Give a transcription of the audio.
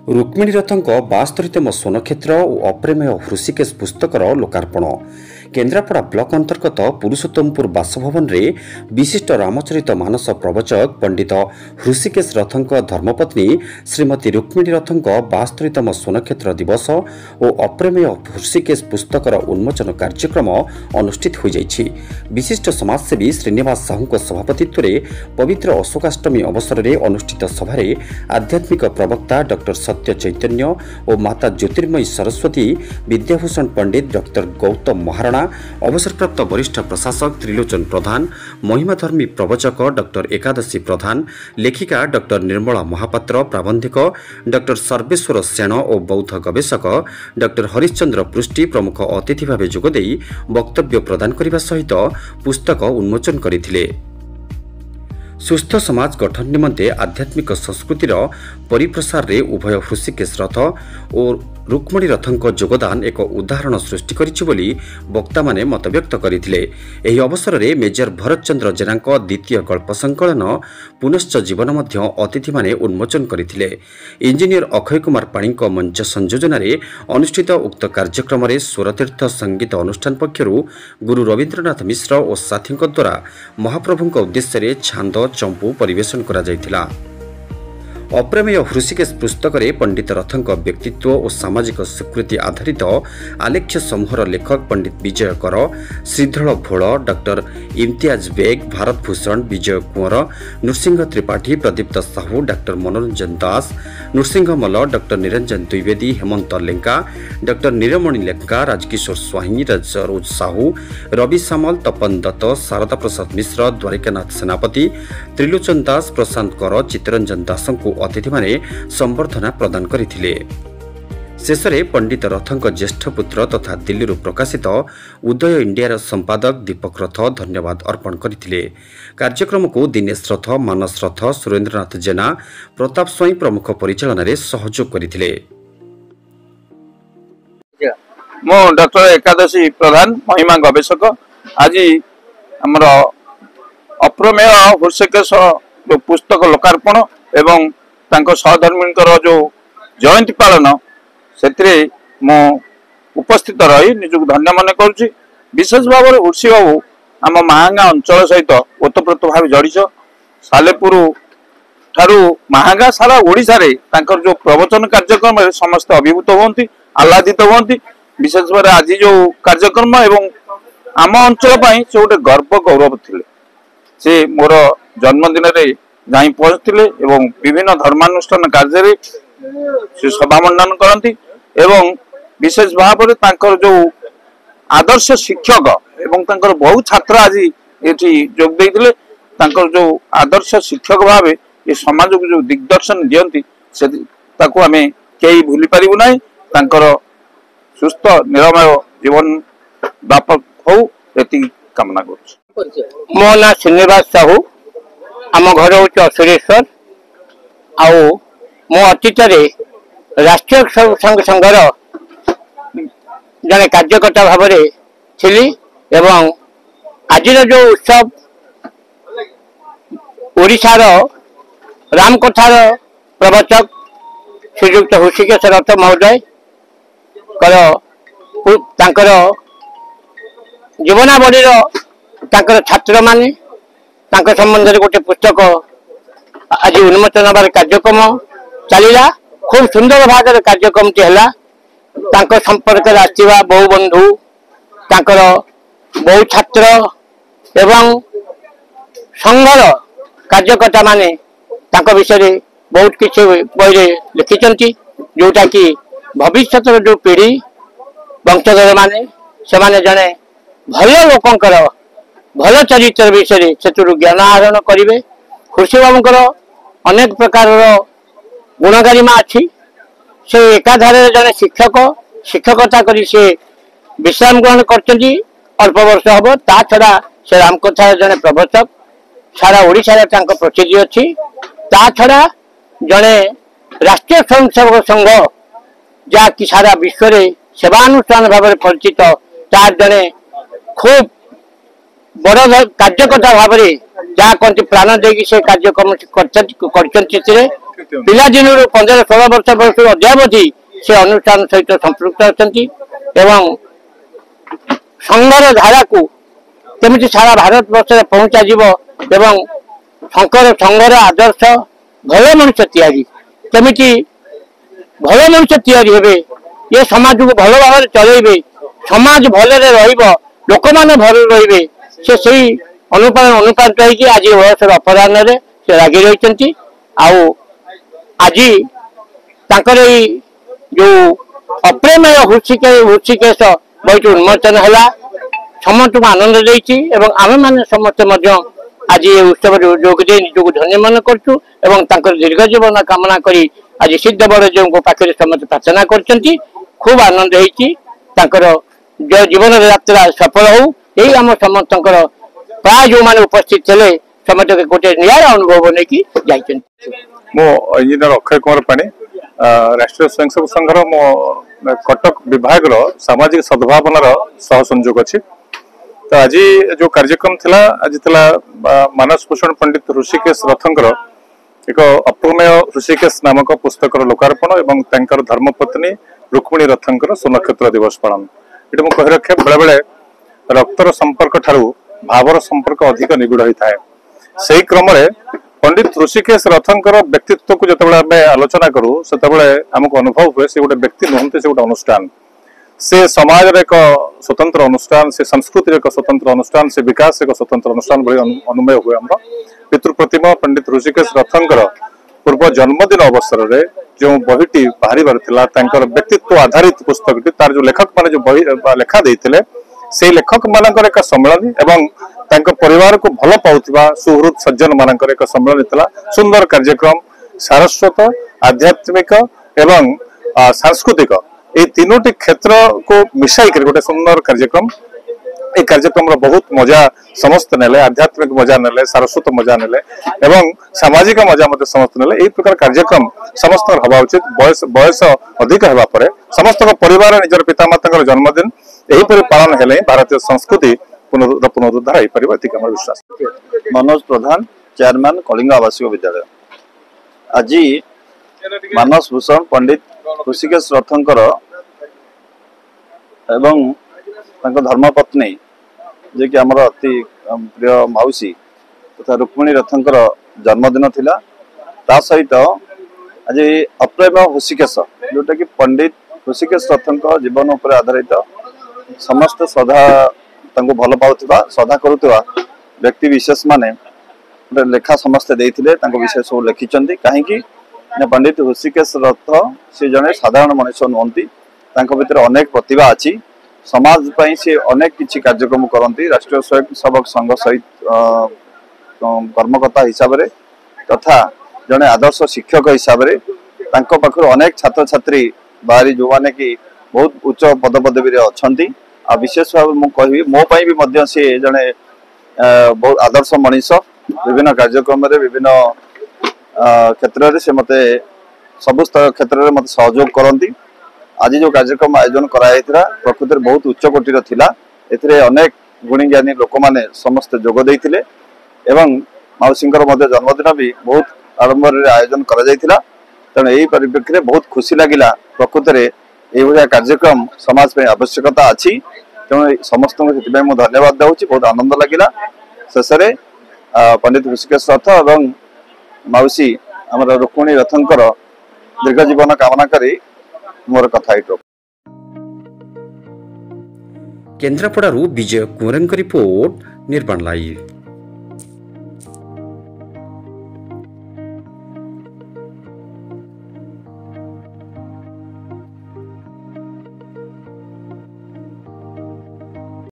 रुक्मिणी रथଙ୍କ 72तम स्वनक्षेत्र और अप्रेमेय हृषिकेश पुस्तकर लोकार्पण केन्द्रापड़ा ब्लॉक अंतर्गत पुरुषोत्तमपुर बासभवन रे विशिष्ट रामचरित मानस प्रवचक पंडित हृषिकेश रथଙ୍କ धर्मपत्नी श्रीमती रुक्मिणी रथଙ୍କ 72तम स्वनक्षेत्र दिवस और अप्रेमेय हृषिकेश पुस्तकर उन्मोचन कार्यक्रम अनुष्ठित हो जाइछि। विशिष्ट समाजसेवी श्रीनिवास साहू सभापतित्व में पवित्र अशोकाष्टमी अवसर में अनुष्ठित सभारे आध्यात्मिक प्रवक्ता डॉक्टर सत्य चैतन्य और माता ज्योतिर्मयी सरस्वती, विद्याभूषण पंडित डॉक्टर गौतम महाराणा, अवसरप्राप्त वरिष्ठ प्रशासक त्रिलोचन प्रधान, महिमाधर्मी प्रवचक डॉक्टर एकादशी प्रधान, लेखिका डॉक्टर निर्मला महापात्र, प्राबंधिक डॉक्टर सर्वेश्वर सेन और बौद्ध गवेषक डॉक्टर हरिश्चंद्र पृष्टि प्रमुख अतिथि भाव जोगदे वक्तव्य प्रदान करने सहित पुस्तक उन्मोचन करथिले। सुस्थ समाज गठन निमंते आध्यात्मिक संस्कृतिर परिप्रसार रे उभय हृषिकेश रथ और रुक्मिणी रथଙ୍କ योगदान एक उदाहरण सृष्टि करिछि बोली वक्ता माने मत व्यक्त करथिले। एही अवसर रे मेजर भरत चंद्र जेनाଙ୍କ द्वितीय गल्प संकलन पुनश्च जीवन मध्य अतिथि माने उन्मोचन करथिले। इंजीनियर अक्षय कुमार पाणीଙ୍କ मंच संयोजन रे अनुष्ठित उक्त कार्यक्रम रे स्वरतीर्थ संगीत अनुष्ठान पक्षरु गुरु रवींद्रनाथ मिश्र और साथीଙ୍କ द्वारा महाप्रभुଙ୍କ उद्देश्य रे छांद चंपू परिवेशन करा जायथिला। अप्रेमेय हृषिकेश पुस्तक पंडित रथଙ୍କ व्यक्तित्व और सामाजिक स्वीकृति आधारित आलेख्य समूहर लेखक पंडित विजय कर, श्रीधर भोल, डॉक्टर इम्तियाज बेग, भारत भूषण, विजय कुंवर, नृसिंह त्रिपाठी, प्रदीप्त साहू, डॉक्टर मनोरंजन दास, नृसिंह मल्ल, डॉक्टर निरंजन द्विवेदी, हेमंत लेंका, डॉक्टर नीरमणि लेंका, राजकिशोर स्वाही, सरोज साहू, रवि सामल, तपन दत्त, शारदा प्रसाद मिश्र, द्वारिकानाथ सेनापति, त्रिलोचन दास, प्रशांत कर, चित्तरंजन दास अतिथि माने संबर्धना प्रदान करथिले। शेषरे पंडित रथଙ୍କ ज्येष्ठ पुत्र तथा दिल्ली प्रकाशित उदय इंडिया संपादक दीपक रथ धन्यवाद अर्पण करथिले। कार्यक्रम को दिनेश रथ, मानस रथ, सुरेंद्रनाथ जेना, प्रताप स्वाई प्रमुख परिचालन रे सहयोग करथिले। मो डॉक्टर एकादशी प्रधान, महिमा गवेषक। आज हमर अप्रमेय हृषिकेश जो पुस्तक लोकार्पण एवं तांको सहधर्मींकर जो जयंती पालन से मो उपस्थित रही निजक धन्य मन करुच्ची। विशेष भाव में उर्सी बाबू आम महांगा अंचल सहित ओतप्रोत भाव जड़ित। सालेपुर ठारू महांगा सारा ओडिशा रे तांकर जो प्रवचन कार्यक्रम समस्त अभिभूत होती, आह्लादित होती। विशेष भाव आज जो कार्यक्रम एवं आम अंचल से गोटे गर्व गौरव थिले। से मोर जन्मदिन रे जाई पहुंचते एवं विभिन्न धर्मानुष्ठान कार्य से सभा मंडन करती एवं विशेष भाव में तांकर जो आदर्श शिक्षक एवं तांकर बहु छात्र आज ये जोग देते। तांकर जो आदर्श शिक्षक भाव ये समाज को जो दिग्दर्शन दियंती से ताको आमे केही भूली परिबु नै। तांकर सुस्थ निरामय जीवन व्यापक हो एति कामना करू। मो ना श्रीनिवास साहू, आम घर हूँ असुरेश्वर। मो अतीत राष्ट्रीय संघ संघर जड़े कार्यकर्ता भाव थी एवं आज जो उत्सव ओडिशार रामकथार प्रवचक श्रीयुक्त हृषिकेश रथ महोदय जीवनावली छात्र माने संबंध में गोटे पुस्तक आज उन्मोचन हबार कार्यक्रम चलला। खूब सुंदर भाव कार्यक्रम संपर्क आसवा बहु बंधु बहु छात्र एवं संघर कार्यकर्ता माने विषय बहुत किसी बही लिखिं जोटा कि भविष्य जो पीढ़ी वंशधर माने से जड़े भल लोकंकर भल चरित्र विषय से ज्ञान आहरण करेंगे। हृषि बाबूर अनेक प्रकार गुणगारिमा अच्छी। से एकाधारे जड़े शिक्षक शिक्षकता करी से विश्राम ग्रहण करछंती अल्प वर्ष हम। ता छड़ा से रामकथा जड़े प्रवचक सारा ओडिशा प्रसिद्धि अच्छी। ता छड़ा जड़े राष्ट्रीय स्वयंसेवक संघ जहाँकि सारा विश्व में सेवानुष्ठान भाव परिचित तार जड़े खूब बड़ कार्यकर्ता भाव जहाँ कहते प्राण देगी से कार्यक्रम ପିଲାଦିନରୁ 15-16 ବର୍ଷ ବୟସରୁ ଅଦ୍ୟାବଧି ସେ ଅନୁଷ୍ଠାନ ସହିତ ସମ୍ପୃକ୍ତ ଅଛନ୍ତି ଏବଂ ସଂଘର ଧାରାକୁ କେମିତି ସାରା ଭାରତ ବର୍ଷରେ ପହଞ୍ଚାଯିବ ଏବଂ ସଂଘର ଆଦର୍ଶ ଭଲ ମଣିଷ ତିଆରି କେମିତି ଭଲ ମଣିଷ ତିଆରି ହେବେ, ଏ ସମାଜକୁ ଭଲ ଭାବରେ ଚଳେଇବେ, ସମାଜ ଭଲରେ ରହିବ, ଲୋକମାନେ ଭଲରେ ରହିବେ, ସେ ସେଇ ଅନୁପ୍ରାଣିତ ହେଇକି ଆଜି ବୟସର ଅପରାହ୍ନରେ ସେ ଲାଗି ରହିଛନ୍ତି। ଆଉ ଆଜି ତାଙ୍କର ଏଇ ଯୋଉ ଅପ୍ରମେୟ ହୃଷିକେଶ ବହିଟି ଉନ୍ମୋଚନ ହେଲା, ସମସ୍ତଙ୍କୁ ଆନନ୍ଦ ଦେଇଛି ଏବଂ ଆମେମାନେ ସମସ୍ତେ ମଧ୍ୟ ଆଜି ଏ ଉତ୍ସବରେ ଯୋଗ ଦେଇ ନିଜକୁ ଧନ୍ୟ ମନେ କରୁଛୁ ଏବଂ ତାଙ୍କର ଦୀର୍ଘ ଜୀବନ କାମନା କରି ଆଜି ସିଦ୍ଧ ବଡ଼ଜୀଉଙ୍କ ପାଖରେ ସମସ୍ତେ ପ୍ରାର୍ଥନା କରୁଛନ୍ତି। ଖୁବ୍ ଆନନ୍ଦ ହେଇଛି, ତାଙ୍କର ଜୀବନର ଯାତ୍ରା ସଫଳ ହଉ, ଏଇ ଆମ ସମସ୍ତଙ୍କର ପ୍ରାୟ ଯୋଉମାନେ ଉପସ୍ଥିତ ଥିଲେ ସମସ୍ତେ ଗୋଟେ ନିଆରା ଅନୁଭବ ନେଇକି ଯାଇଛନ୍ତି। ମୁଁ ଇଞ୍ଜିନିୟର ଅକ୍ଷୟ କୁମାର ପାଣି, ରାଷ୍ଟ୍ରୀୟ ସ୍ୱୟଂସେବକ ସଂଘର ମୋ କଟକ ବିଭାଗର ସାମାଜିକ ସଦ୍ଭାବନାର ସହ ସଂଯୋଗ ଅଛି। ତ ଆଜି ଯୋଉ କାର୍ଯ୍ୟକ୍ରମ ଥିଲା, ଆଜି ଥିଲା ମାନସ ଭୂଷଣ ପଣ୍ଡିତ ଋଷିକେଶ ରଥଙ୍କର ଏକ ଅପ୍ରମେୟ ଋଷିକେଶ ନାମକ ପୁସ୍ତକର ଲୋକାର୍ପଣ ଏବଂ ତାଙ୍କର ଧର୍ମପତ୍ନୀ ରୁକ୍ମିଣୀ ରଥଙ୍କର ସୁନକ୍ଷେତ୍ର ଦିବସ ପାଳନ। ଏଠି ମୁଁ କହି ରଖେ, ବେଳେ ବେଳେ ରକ୍ତର ସମ୍ପର୍କ ଠାରୁ ଭାବର ସମ୍ପର୍କ ଅଧିକ ନିବିଡ଼ ହୋଇଥାଏ। ସେହି କ୍ରମରେ ପଣ୍ଡିତ ଋଷିକେଶ ରଥଙ୍କର ବ୍ୟକ୍ତିତ୍ୱକୁ ଯେତେବେଳେ ଆମେ ଆଲୋଚନା କରୁ, ସେତେବେଳେ ଆମକୁ ଅନୁଭବ ହୁଏ ସେ ଗୋଟେ ବ୍ୟକ୍ତି ନୁହନ୍ତି, ସେ ଗୋଟେ ଅନୁଷ୍ଠାନ। से समाज एक स्वतंत्र अनुष्ठान, से संस्कृति एक स्वतंत्र अनुष्ठान, से विकास एक स्वतंत्र अनुष्ठान भाई अनुमेय हुए। आम पितृप्रतिमा पंडित ऋषिकेश रथंकर पूर्व जन्मदिन अवसर में जो बहीटी बाहर व्यक्तित्व आधारित पुस्तक तार जो लेखक मैंने जो बही लेखा देते से लेखक मानकर एक सम्मेलन एवं परिवार को भल पाउथिबा सुहृद सज्जन मानकर एक सम्मेलन था। सुंदर कार्यक्रम, सारस्वत, आध्यात्मिक एवं सांस्कृतिक ये तीनोटी क्षेत्र को मिसाई कर गोटे सुंदर कार्यक्रम। ये कार्यक्रम बहुत मजा समस्त नेले, आध्यात्मिक मजा नेले, सारस्वत मजा नेले एवं सामाजिक मजा मत समस्त नेले। यही प्रकार कार्यक्रम समस्त हवा उचित। बयस अधिक होगा पर समस्त परिवार निजर पितामाता जन्मदिन यहीपरि पालन हेले भारतीय संस्कृति पुनरुद्धार हो पार विश्वास। मनोज प्रधान, चेयरमैन कलिंग आवासिक विद्यालय। आज मानस भूषण पंडित ऋषिकेश रथंकर एवं धर्मपत्नी जे कि आमर अति प्रिय मौसी तथा रुक्मिणी रथंकर जन्मदिन थिला। ता सहित आज अप्रेम ऋषिकेश जोटा कि पंडित ऋषिकेश रथंक जीवन उपर आधारित समस्त श्रद्धा भल पाउथिबा श्रद्धा करुवा व्यक्ति विशेष माने लेखा समस्ते देइथिले विषय सब लिखिचंती। कहीं पंडित ऋषिकेश रथ से जड़े साधारण मनुष्य नुहंती, भीतर अनेक प्रतिभा अच्छी। समाज पई से अनेक किछि कार्यक्रम करती। राष्ट्रीय स्वयंसेवक संघ सहित कर्मकर्ता हिसाब से तथा जड़े आदर्श शिक्षक हिसाब से पाखर अनेक छात्र छात्री बाहरी जो माने कि बहुत उच्च पदपदवी अच्छा। आ विशेष भाव मुझे कहि मो पई भी मध्य से जड़े बहुत आदर्श मनीष। विभिन्न कार्यक्रम विभिन्न क्षेत्र में से मत सब क्षेत्र में मत सहयोग करती। आज जो कार्यक्रम आयोजन कराई प्रकृति में बहुत उच्च कोटीर थिला। एथिरे अनेक गुणी ज्ञानी लोक माने समस्त जोग देइथिले एवं मौसींकर मध्य जन्मदिन भी बहुत आडंबर आयोजन करा जायथिला। तेणु यही परिप्रेक्षी बहुत खुशी लगिला। प्रकृति में यह कार्यक्रम समाज में आवश्यकता अच्छी। तेणु समस्त को धन्यवाद दूसरी। बहुत आनंद लगिला। शेष में पंडित ऋषिकेश रथ एवं मौसी आमर रुक्मिणी रथंकर दीर्घ जीवन कामना करी मोर कथा। केन्द्रापड़ारू विजय कुमार रिपोर्ट, निर्माण लाइव।